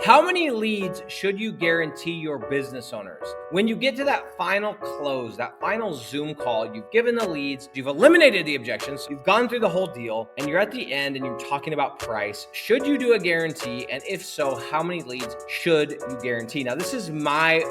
How many leads should you guarantee your business owners? When you get to that final close, that final Zoom call, you've given the leads, you've eliminated the objections, you've gone through the whole deal, and you're at the end and you're talking about price. Should you do a guarantee? And if so, how many leads should you guarantee? Now, this is my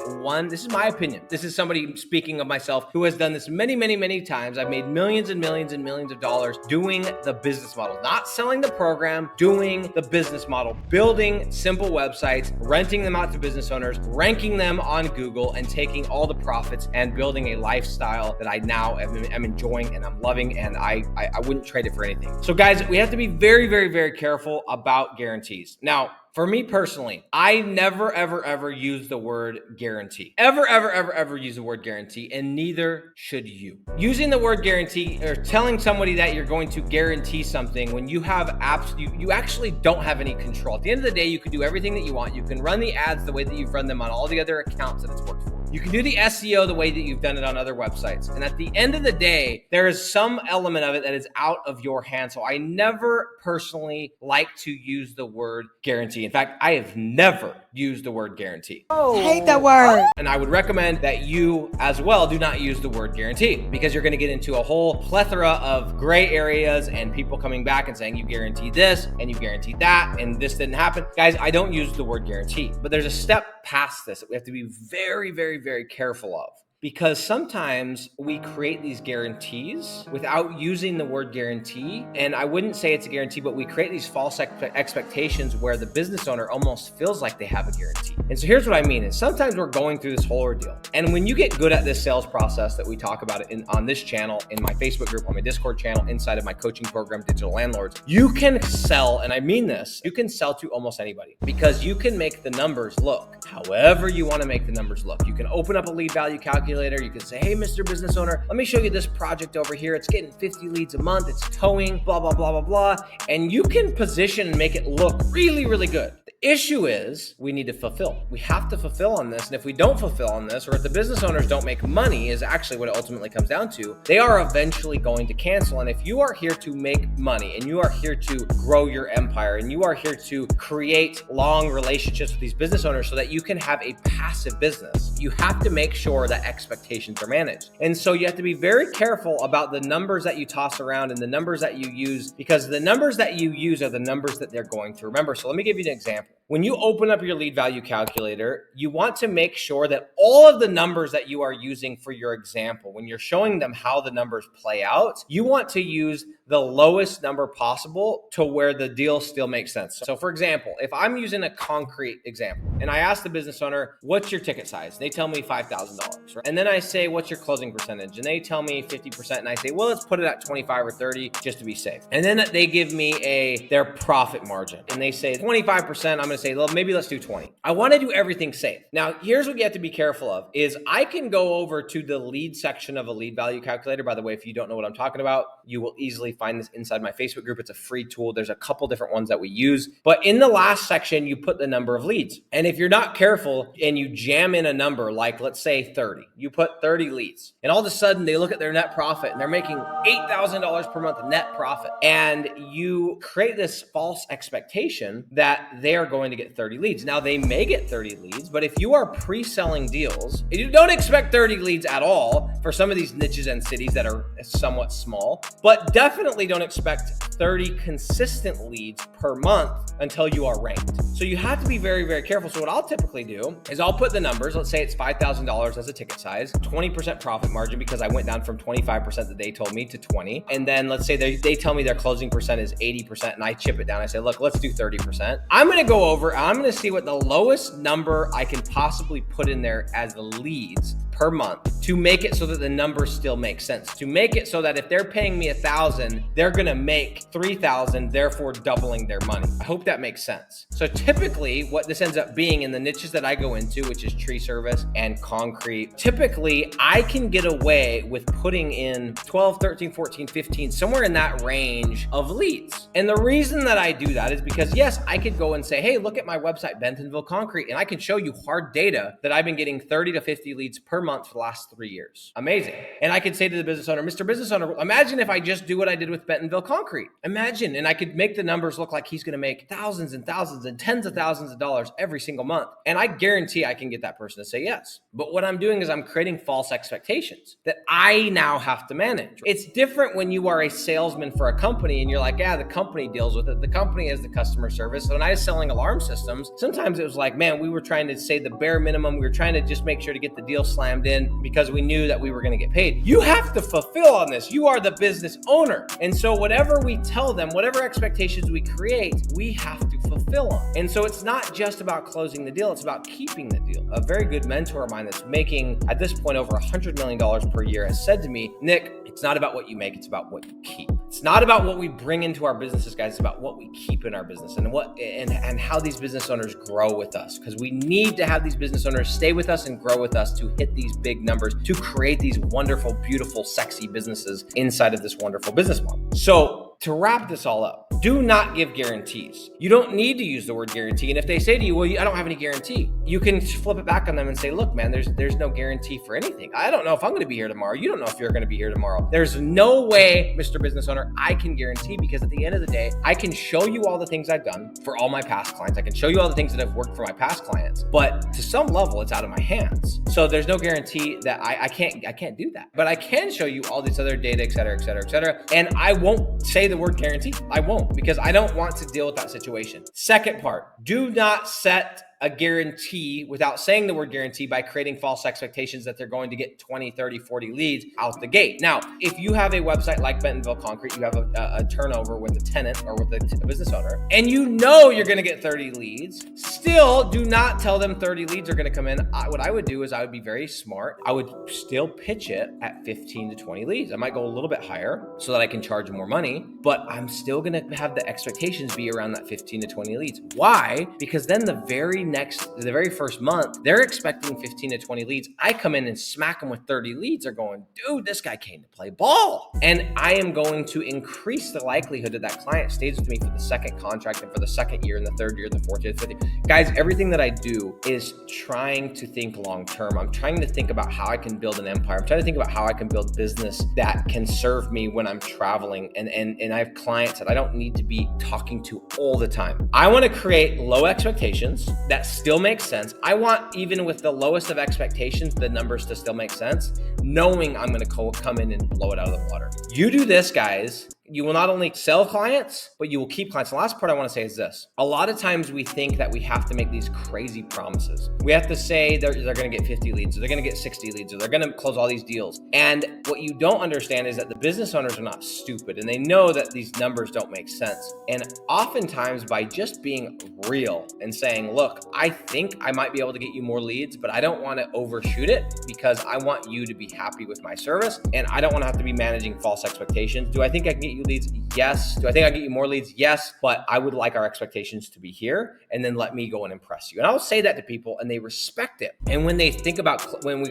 opinion. This is somebody speaking of myself who has done this many times. I've made millions and millions of dollars doing the business model, not selling the program, doing the business model, building simple websites, renting them out to business owners, ranking them on Google, and taking all the profits and building a lifestyle that I now am enjoying and I'm loving, and I wouldn't trade it for anything. So guys, we have to be very careful about guarantees. Now, for me personally, I never, ever use the word guarantee. Ever use the word guarantee, and neither should you. Using the word guarantee or telling somebody that you're going to guarantee something when you have you actually don't have any control. At the end of the day, you can do everything that you want. You can run the ads the way that you've run them on all the other accounts that it's worked for. You can do the SEO the way that you've done it on other websites. And at the end of the day, there is some element of it that is out of your hands. So I never personally like to use the word guarantee. In fact, I have never used the word guarantee. I hate that word. And I would recommend that you as well do not use the word guarantee, because you're going to get into a whole plethora of gray areas and people coming back and saying you guaranteed this and you guaranteed that and this didn't happen. Guys, I don't use the word guarantee, but there's a step past this that we have to be very careful of. Because sometimes we create these guarantees without using the word guarantee. And I wouldn't say it's a guarantee, but we create these false expectations where the business owner almost feels like they have a guarantee. And so here's what I mean is sometimes we're going through this whole ordeal. And when you get good at this sales process that we talk about on this channel, in my Facebook group, on my Discord channel, inside of my coaching program, Digital Landlords, you can sell, and I mean this, you can sell to almost anybody because you can make the numbers look however you want to make the numbers look. You can open up a lead value calculator. You can say, hey, Mr. Business Owner, let me show you this project over here. It's getting 50 leads a month. It's towing, blah. And you can position and make it look really good. The issue is we need to fulfill. We have to fulfill on this. And if we don't fulfill on this, or if the business owners don't make money, is actually what it ultimately comes down to, they are eventually going to cancel. And if you are here to make money and you are here to grow your empire and you are here to create long relationships with these business owners so that you can have a passive business, you have to make sure that expectations are managed. And so you have to be very careful about the numbers that you toss around and the numbers that you use, because the numbers that you use are the numbers that they're going to remember. So let me give you an example. When you open up your lead value calculator, you want to make sure that all of the numbers that you are using for your example, when you're showing them how the numbers play out, you want to use the lowest number possible to where the deal still makes sense. So for example, if I'm using a concrete example and I ask the business owner, what's your ticket size? They tell me $5,000. Right? And then I say, what's your closing percentage? And they tell me 50%. And I say, well, let's put it at 25 or 30 just to be safe. And then they give me their profit margin. And they say 25%, I'm going to say, well, maybe let's do 20. I want to do everything safe. Now, here's what you have to be careful of is I can go over to the lead section of a lead value calculator. By the way, if you don't know what I'm talking about, you will easily find this inside my Facebook group. It's a free tool. There's a couple different ones that we use, but in the last section, you put the number of leads. And if you're not careful and you jam in a number, like let's say 30, you put 30 leads and all of a sudden they look at their net profit and they're making $8,000 per month net profit. And you create this false expectation that they're going to get 30 leads. Now they may get 30 leads, but if you are pre-selling deals, you don't expect 30 leads at all for some of these niches and cities that are somewhat small, but definitely don't expect 30 consistent leads per month until you are ranked. So you have to be very careful. So what I'll typically do is I'll put the numbers. Let's say it's $5,000 as a ticket size, 20% profit margin because I went down from 25% that they told me to 20. And then let's say they tell me their closing percent is 80% and I chip it down. I say, look, let's do 30%. I'm going to go over, I'm going to see what the lowest number I can possibly put in there as the leads per month to make it so that the numbers still make sense, to make it so that if they're paying me $1,000, they're going to make $3,000, therefore doubling their money. I hope that makes sense. So typically what this ends up being in the niches that I go into, which is tree service and concrete, typically I can get away with putting in 12, 13, 14, 15, somewhere in that range of leads. And the reason that I do that is because yes, I could go and say, hey, look at my website, Bentonville Concrete, and I can show you hard data that I've been getting 30 to 50 leads per per month for the last 3 years. Amazing. And I could say to the business owner, Mr. Business Owner, imagine if I just do what I did with Bentonville Concrete. Imagine, and I could make the numbers look like he's going to make thousands and thousands and tens of thousands of dollars every single month. And I guarantee I can get that person to say yes. But what I'm doing is I'm creating false expectations that I now have to manage. It's different when you are a salesman for a company and you're like, yeah, the company deals with it. The company has the customer service. So when I was selling alarm systems, sometimes it was like, man, we were trying to say the bare minimum. We were trying to just make sure to get the deal slammed in because we knew that we were going to get paid. You have to fulfill on this. You are the business owner. And so whatever we tell them, whatever expectations we create, we have to fulfill on. And so it's not just about closing the deal. It's about keeping the deal. A very good mentor of mine that's making at this point over $100 million per year has said to me, Nick, it's not about what you make, it's about what you keep. It's not about what we bring into our businesses, guys. It's about what we keep in our business and how these business owners grow with us. Because we need to have these business owners stay with us and grow with us to hit these big numbers, to create these wonderful, beautiful, sexy businesses inside of this wonderful business model. So to wrap this all up, do not give guarantees. You don't need to use the word guarantee. And if they say to you, well, I don't have any guarantee, you can flip it back on them and say, look, man, there's no guarantee for anything. I don't know if I'm going to be here tomorrow. You don't know if you're going to be here tomorrow. There's no way, Mr. Business Owner, I can guarantee, because at the end of the day, I can show you all the things I've done for all my past clients. I can show you all the things that have worked for my past clients, but to some level, it's out of my hands. So there's no guarantee that I can't do that, but I can show you all these other data, et cetera, et cetera, et cetera. And I won't say the word guarantee. I won't, because I don't want to deal with that situation. Second part, do not set a guarantee without saying the word guarantee by creating false expectations that they're going to get 20, 30, 40 leads out the gate. Now, if you have a website like Bentonville Concrete, you have a turnover with a tenant or with a business owner, and you know you're going to get 30 leads, still do not tell them 30 leads are going to come in. What I would do is I would be very smart. I would still pitch it at 15 to 20 leads. I might go a little bit higher so that I can charge more money, but I'm still going to have the expectations be around that 15 to 20 leads. Why? Because then the very first month, they're expecting 15 to 20 leads. I come in and smack them with 30 leads. They're going, dude, this guy came to play ball. And I am going to increase the likelihood that that client stays with me for the second contract and for the second year and the third year, the fourth year, the fifth year. Guys, everything that I do is trying to think long-term. I'm trying to think about how I can build an empire. I'm trying to think about how I can build business that can serve me when I'm traveling. And I have clients that I don't need to be talking to all the time. I want to create low expectations that still make sense. I want, even with the lowest of expectations, the numbers to still make sense, knowing I'm going to come in and blow it out of the water. You do this, guys. You will not only sell clients, but you will keep clients. The last part I want to say is this. A lot of times we think that we have to make these crazy promises. We have to say they're going to get 50 leads, or they're going to get 60 leads, or they're going to close all these deals. And what you don't understand is that the business owners are not stupid, and they know that these numbers don't make sense. And oftentimes by just being real and saying, look, I think I might be able to get you more leads, but I don't want to overshoot it because I want you to be happy with my service. And I don't want to have to be managing false expectations. Do I think I can get you leads? Yes. Do I think I get you more leads? Yes. But I would like our expectations to be here, and then let me go and impress you. And I'll say that to people, and they respect it. And when they think about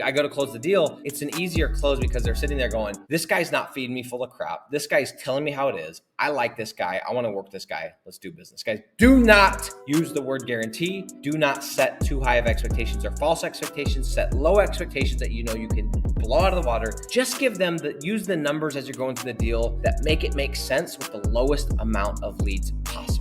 I go to close the deal, it's an easier close because they're sitting there going, this guy's not feeding me full of crap. This guy's telling me how it is. I like this guy. I want to work with this guy. Let's do business. Guys, do not use the word guarantee. Do not set too high of expectations or false expectations. Set low expectations that you know you can blow out of the water. Just give them use the numbers as you're going through the deal that make it make sense with the lowest amount of leads possible.